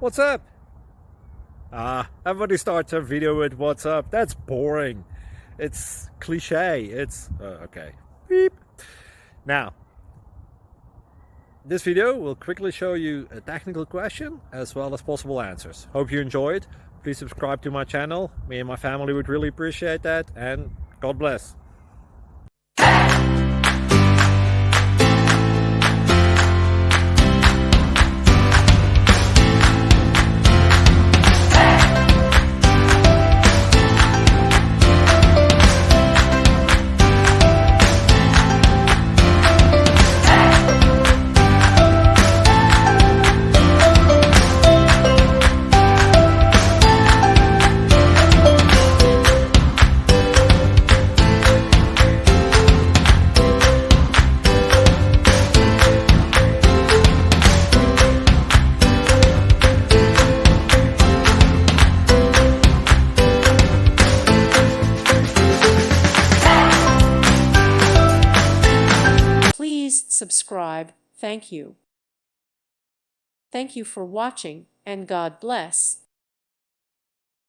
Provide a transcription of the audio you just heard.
What's up? Everybody starts a video with what's up. That's boring. It's cliche. It's okay. Beep. Now, this video will quickly show you a technical question as well as possible answers. Hope you enjoyed. Please subscribe to my channel. Me and my family would really appreciate that, and God bless. Please subscribe. Thank you. Thank you for watching, and God bless.